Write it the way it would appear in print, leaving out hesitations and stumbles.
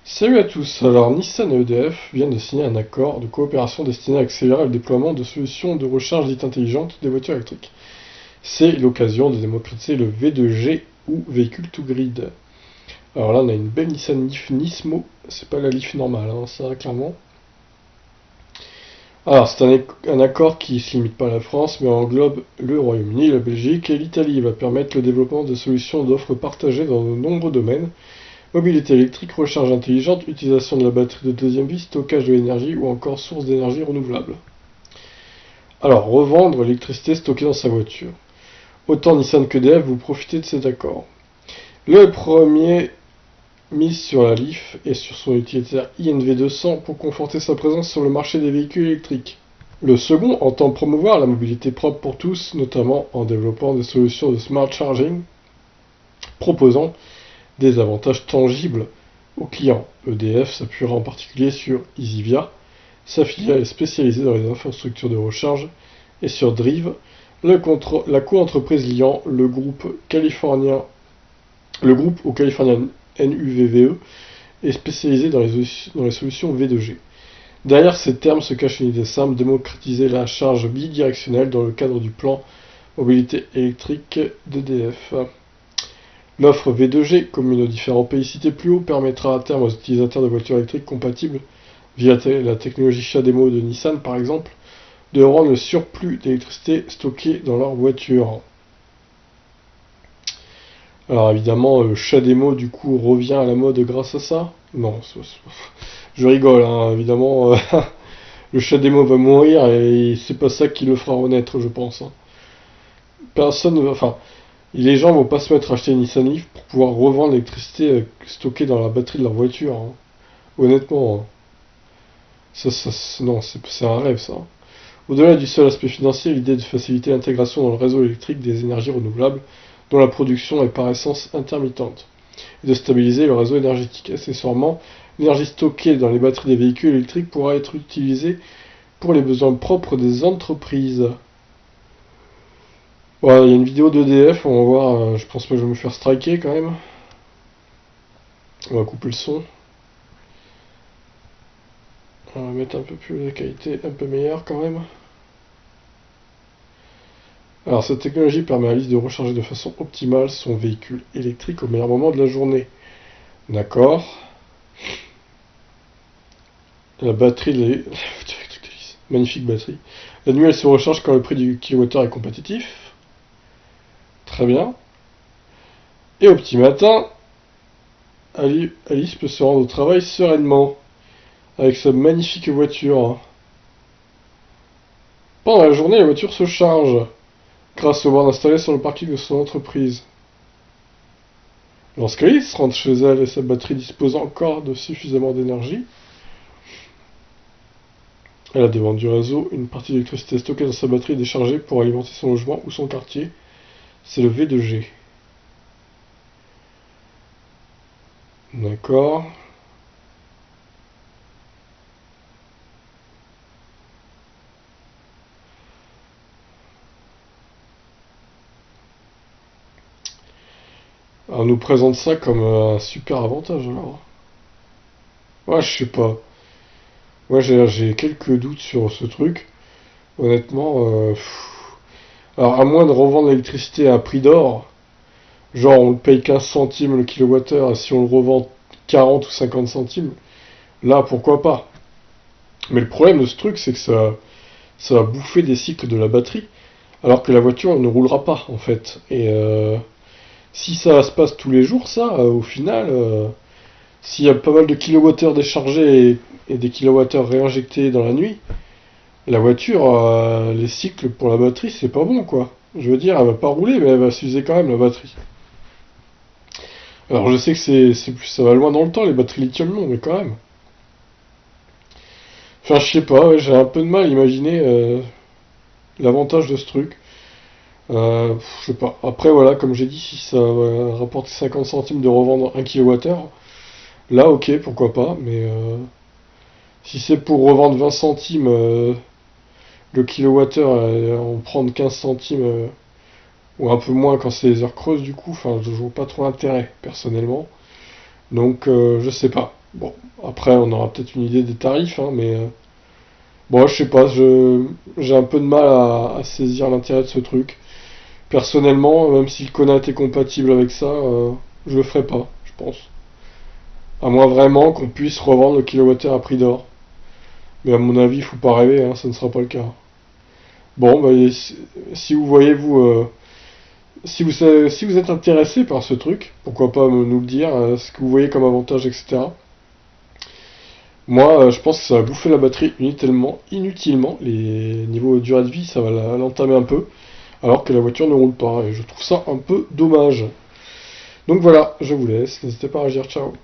Salut à tous, alors Nissan et EDF viennent de signer un accord de coopération destiné à accélérer le déploiement de solutions de recharge dites intelligentes des voitures électriques. C'est l'occasion de démocratiser le V2G ou véhicule to grid. Alors là on a une belle Nissan Leaf Nismo, c'est pas la Leaf normale, hein, ça clairement. Alors c'est un accord qui ne se limite pas à la France mais englobe le Royaume-Uni, la Belgique et l'Italie. Il va permettre le développement de solutions d'offres partagées dans de nombreux domaines. Mobilité électrique, recharge intelligente, utilisation de la batterie de deuxième vie, stockage de l'énergie ou encore source d'énergie renouvelable. Alors, revendre l'électricité stockée dans sa voiture. Autant Nissan que DF, vous profitez de cet accord. Le premier mise sur la Leaf et sur son utilitaire INV200 pour conforter sa présence sur le marché des véhicules électriques. Le second entend promouvoir la mobilité propre pour tous, notamment en développant des solutions de smart charging, proposant des avantages tangibles aux clients. EDF s'appuiera en particulier sur EasyVia, sa filiale est spécialisée dans les infrastructures de recharge, et sur Drive, la co-entreprise liant le groupe au californien NUVVE est spécialisée dans les solutions V2G. Derrière ces termes se cache une idée simple, démocratiser la charge bidirectionnelle dans le cadre du plan mobilité électrique d'EDF. L'offre V2G, commune aux différents pays cités plus haut, permettra à terme aux utilisateurs de voitures électriques compatibles, via la technologie CHAdeMO de Nissan par exemple, de rendre le surplus d'électricité stocké dans leur voiture. Alors évidemment, CHAdeMO du coup revient à la mode grâce à ça. Non, je rigole, hein, évidemment, le CHAdeMO va mourir et c'est pas ça qui le fera renaître, je pense. Hein. Personne, enfin, les gens vont pas se mettre à acheter une Nissan Leaf pour pouvoir revendre l'électricité stockée dans la batterie de leur voiture. Hein. Honnêtement, hein. Non, c'est un rêve ça. Au-delà du seul aspect financier, l'idée est de faciliter l'intégration dans le réseau électrique des énergies renouvelables dont la production est par essence intermittente, et de stabiliser le réseau énergétique. Accessoirement, l'énergie stockée dans les batteries des véhicules électriques pourra être utilisée pour les besoins propres des entreprises. Voilà, il y a une vidéo d'EDF, on va voir, je pense pas que je vais me faire striker quand même. On va couper le son. On va mettre un peu plus de qualité, un peu meilleure quand même. Alors cette technologie permet à Alice de recharger de façon optimale son véhicule électrique au meilleur moment de la journée. D'accord. La batterie, magnifique batterie. La nuit elle se recharge quand le prix du kilowattheure est compétitif. Très bien. Et au petit matin, Alice peut se rendre au travail sereinement avec sa magnifique voiture. Pendant la journée, la voiture se charge grâce aux bornes installées sur le parking de son entreprise. Lorsqu'Alice rentre chez elle et sa batterie dispose encore de suffisamment d'énergie, elle a devant du réseau une partie d'électricité stockée dans sa batterie et déchargée pour alimenter son logement ou son quartier. C'est le V2G. D'accord. On nous présente ça comme un super avantage alors. Ouais, je sais pas. Moi j'ai quelques doutes sur ce truc. Honnêtement, alors à moins de revendre l'électricité à un prix d'or, genre on le paye 15 centimes le kilowattheure et si on le revend 40 ou 50 centimes, là pourquoi pas. Mais le problème de ce truc c'est que ça va bouffer des cycles de la batterie, alors que la voiture ne roulera pas en fait. Et si ça se passe tous les jours, ça, au final, s'il y a pas mal de kilowattheures déchargés et des kilowattheures réinjectés dans la nuit, la voiture, les cycles pour la batterie, c'est pas bon quoi. Je veux dire, elle va pas rouler, mais elle va s'user quand même la batterie. Alors je sais que ça va loin dans le temps les batteries lithium-ion, mais quand même. Enfin, je sais pas, ouais, j'ai un peu de mal à imaginer l'avantage de ce truc. Je sais pas. Après voilà, comme j'ai dit, si ça rapporte 50 centimes de revendre 1 kWh, là ok, pourquoi pas, mais si c'est pour revendre 20 centimes le kilowattheure et en prendre 15 centimes ou un peu moins quand c'est les heures creuses du coup, enfin je vois pas trop l'intérêt personnellement. Donc je sais pas. Bon, après on aura peut-être une idée des tarifs, hein, mais bon, je sais pas, j'ai un peu de mal à saisir l'intérêt de ce truc. Personnellement, même si le Kona est compatible avec ça, je le ferai pas, je pense. À moins vraiment qu'on puisse revendre le kilowattheure à prix d'or. Mais à mon avis, il faut pas rêver, hein, ça ne sera pas le cas. Bon, bah, si vous voyez, vous, si vous êtes intéressé par ce truc, pourquoi pas nous le dire, ce que vous voyez comme avantage, etc. Moi, je pense que ça va bouffer la batterie inutilement. Les niveaux de durée de vie, ça va l'entamer un peu, alors que la voiture ne roule pas. Et je trouve ça un peu dommage. Donc voilà, je vous laisse. N'hésitez pas à réagir. Ciao.